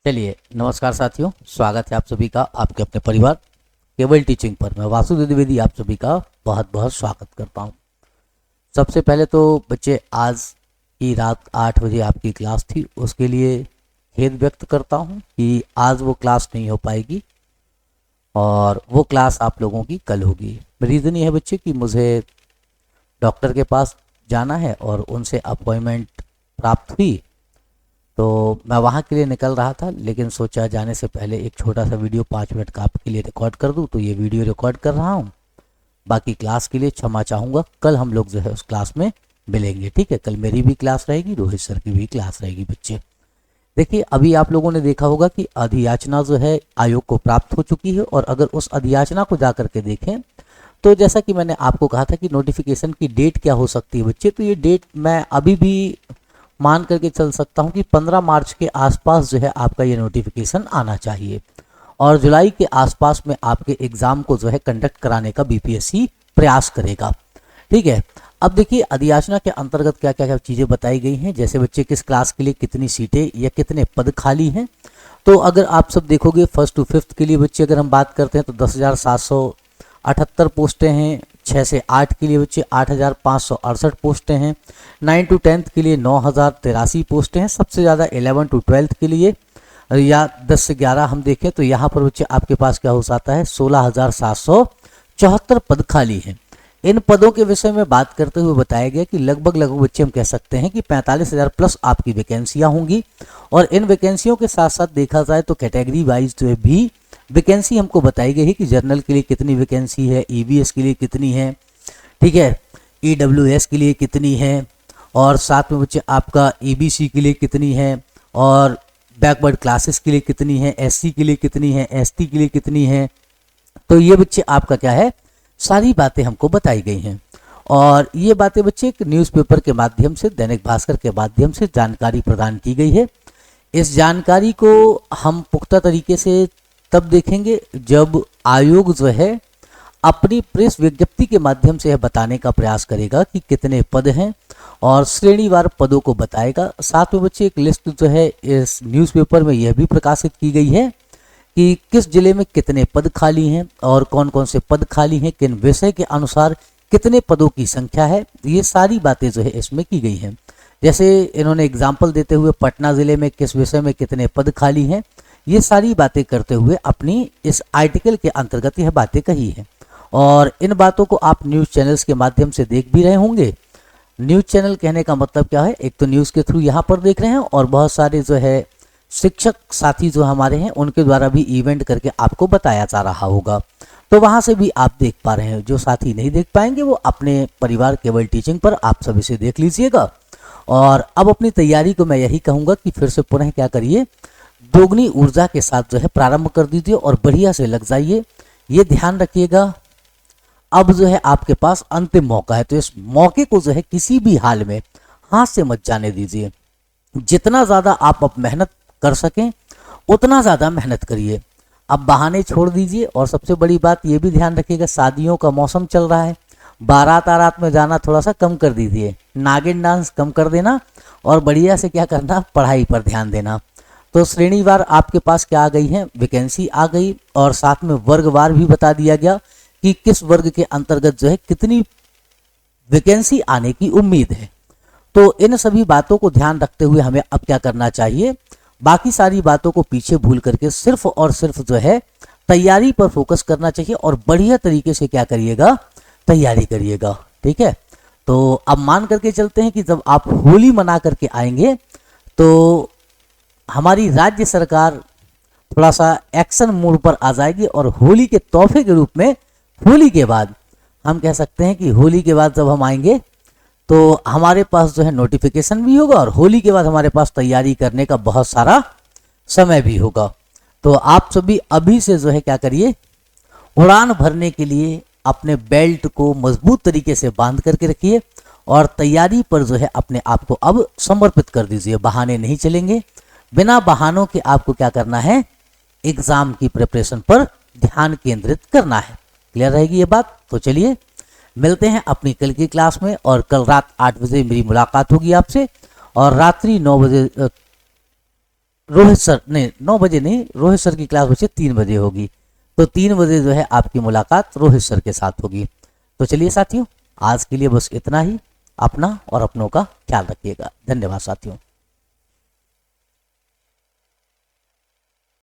चलिए, नमस्कार साथियों, स्वागत है आप सभी का आपके अपने परिवार केवल टीचिंग पर। मैं वासुदेव द्विवेदी आप सभी का बहुत बहुत स्वागत करता हूं। सबसे पहले तो बच्चे, आज की रात 8 बजे आपकी क्लास थी, उसके लिए खेद व्यक्त करता हूं कि आज वो क्लास नहीं हो पाएगी और वो क्लास आप लोगों की कल होगी। रीज़न ये है बच्चे कि मुझे डॉक्टर के पास जाना है और उनसे अपॉइंटमेंट प्राप्त हुई, तो मैं वहाँ के लिए निकल रहा था, लेकिन सोचा जाने से पहले एक छोटा सा वीडियो 5 मिनट का आपके लिए रिकॉर्ड कर दूँ, तो ये वीडियो रिकॉर्ड कर रहा हूँ। बाकी क्लास के लिए क्षमा चाहूँगा, कल हम लोग जो है उस क्लास में मिलेंगे, ठीक है। कल मेरी भी क्लास रहेगी, रोहित सर की भी क्लास रहेगी। बच्चे देखिए, अभी आप लोगों ने देखा होगा कि अधियाचना जो है आयोग को प्राप्त हो चुकी है, और अगर उस अधियाचना को जा करके देखें तो जैसा कि मैंने आपको कहा था कि नोटिफिकेशन की डेट क्या हो सकती है बच्चे, तो ये डेट मैं अभी भी मान करके चल सकता हूँ कि 15 मार्च के आसपास जो है आपका ये नोटिफिकेशन आना चाहिए, और जुलाई के आसपास में आपके एग्ज़ाम को जो है कंडक्ट कराने का बीपीएससी प्रयास करेगा, ठीक है। अब देखिए, अधियाचना के अंतर्गत क्या क्या चीज़ें बताई गई हैं, जैसे बच्चे किस क्लास के लिए कितनी सीटें या कितने पद खाली हैं। तो अगर आप सब देखोगे, 1st to 5th के लिए बच्चे अगर हम बात करते हैं तो 10,778 पोस्टें हैं। 6 से 8 के लिए बच्चे 8,568 पोस्टें हैं। 9 to 10th के लिए 9,083 पोस्टें हैं। सबसे ज़्यादा 11 to 12th के लिए, या 10 से 11 हम देखें तो यहाँ पर बच्चे आपके पास क्या हो जाता है, 16,774 पद खाली हैं। इन पदों के विषय में बात करते हुए बताया गया कि लगभग बच्चे हम कह सकते हैं कि 45,000 प्लस आपकी वैकेंसियाँ होंगी, और इन वैकेंसियों के साथ साथ देखा जाए तो कैटेगरी वाइज जो है भी वैकेंसी हमको बताई गई है कि जर्नल के लिए कितनी वैकेंसी है, ईवीएस के लिए कितनी है, ठीक है, ईडब्ल्यूएस के लिए कितनी है, और साथ में बच्चे आपका ईबीसी के लिए कितनी है, और बैकवर्ड क्लासेस के लिए कितनी है, एससी के लिए कितनी है, एसटी के लिए कितनी है। तो ये बच्चे आपका क्या है, सारी बातें हमको बताई गई हैं, और ये बातें बच्चे एक न्यूज़पेपर के माध्यम से, दैनिक भास्कर के माध्यम से जानकारी प्रदान की गई है। इस जानकारी को हम पुख्ता तरीके से तब देखेंगे जब आयोग जो है अपनी प्रेस विज्ञप्ति के माध्यम से यह बताने का प्रयास करेगा कि कितने पद हैं, और श्रेणीवार पदों को बताएगा। साथ में बच्चे एक लिस्ट जो है इस न्यूज़पेपर में यह भी प्रकाशित की गई है कि किस जिले में कितने पद खाली हैं और कौन कौन से पद खाली हैं, किन विषय के अनुसार कितने पदों की संख्या है। ये सारी बातें जो है इसमें की गई हैं। जैसे इन्होंने एग्जाम्पल देते हुए पटना ज़िले में किस विषय में कितने पद खाली हैं, ये सारी बातें करते हुए अपनी इस आर्टिकल के अंतर्गत यह बातें कही हैं, और इन बातों को आप न्यूज़ चैनल्स के माध्यम से देख भी रहे होंगे। न्यूज़ चैनल कहने का मतलब क्या है, एक तो न्यूज़ के थ्रू यहाँ पर देख रहे हैं, और बहुत सारे जो है शिक्षक साथी जो हमारे हैं उनके द्वारा भी इवेंट करके आपको बताया जा रहा होगा, तो वहाँ से भी आप देख पा रहे हैं। जो साथी नहीं देख पाएंगे वो अपने परिवार केवल टीचिंग पर आप सभी से देख लीजिएगा। और अब अपनी तैयारी को मैं यही कहूँगा कि फिर से पुनः क्या करिए, दोगुनी ऊर्जा के साथ जो है प्रारंभ कर दीजिए और बढ़िया से लग जाइए। ये ध्यान रखिएगा, अब जो है आपके पास अंतिम मौका है, तो इस मौके को जो है किसी भी हाल में हाथ से मत जाने दीजिए। जितना ज़्यादा आप अब मेहनत कर सकें उतना ज़्यादा मेहनत करिए। अब बहाने छोड़ दीजिए, और सबसे बड़ी बात ये भी ध्यान रखिएगा, शादियों का मौसम चल रहा है, बारात आरात में जाना थोड़ा सा कम कर दीजिए, नागिन डांस कम कर देना, और बढ़िया से क्या करना, पढ़ाई पर ध्यान देना। तो श्रेणीवार आपके पास क्या आ गई है, वैकेंसी आ गई, और साथ में वर्गवार भी बता दिया गया कि किस वर्ग के अंतर्गत जो है कितनी वैकेंसी आने की उम्मीद है। तो इन सभी बातों को ध्यान रखते हुए हमें अब क्या करना चाहिए, बाकी सारी बातों को पीछे भूल करके सिर्फ और सिर्फ जो है तैयारी पर फोकस करना चाहिए, और बढ़िया तरीके से क्या करिएगा, तैयारी करिएगा, ठीक है। तो अब मान करके चलते हैं कि जब आप होली मना करके आएंगे तो हमारी राज्य सरकार थोड़ा सा एक्शन मोड पर आ जाएगी, और होली के तोहफे के रूप में होली के बाद, हम कह सकते हैं कि होली के बाद जब हम आएंगे तो हमारे पास जो है नोटिफिकेशन भी होगा, और होली के बाद हमारे पास तैयारी करने का बहुत सारा समय भी होगा। तो आप सभी अभी से जो है क्या करिए, उड़ान भरने के लिए अपने बेल्ट को मजबूत तरीके से बांध करके रखिए, और तैयारी पर जो है अपने आप को अब समर्पित कर दीजिए। बहाने नहीं चलेंगे, बिना बहानों के आपको क्या करना है, एग्जाम की प्रिपरेशन पर ध्यान केंद्रित करना है। क्लियर रहेगी ये बात? तो चलिए मिलते हैं अपनी कल की क्लास में, और कल रात 8 बजे मेरी मुलाकात होगी आपसे, और रात्रि 9 बजे रोहित सर नहीं, 9 बजे नहीं, रोहित सर की क्लास बच्चे 3 बजे होगी। तो 3 बजे जो है आपकी मुलाकात रोहित सर के साथ होगी। तो चलिए साथियों, आज के लिए बस इतना ही। अपना और अपनों का ख्याल रखिएगा। धन्यवाद साथियों।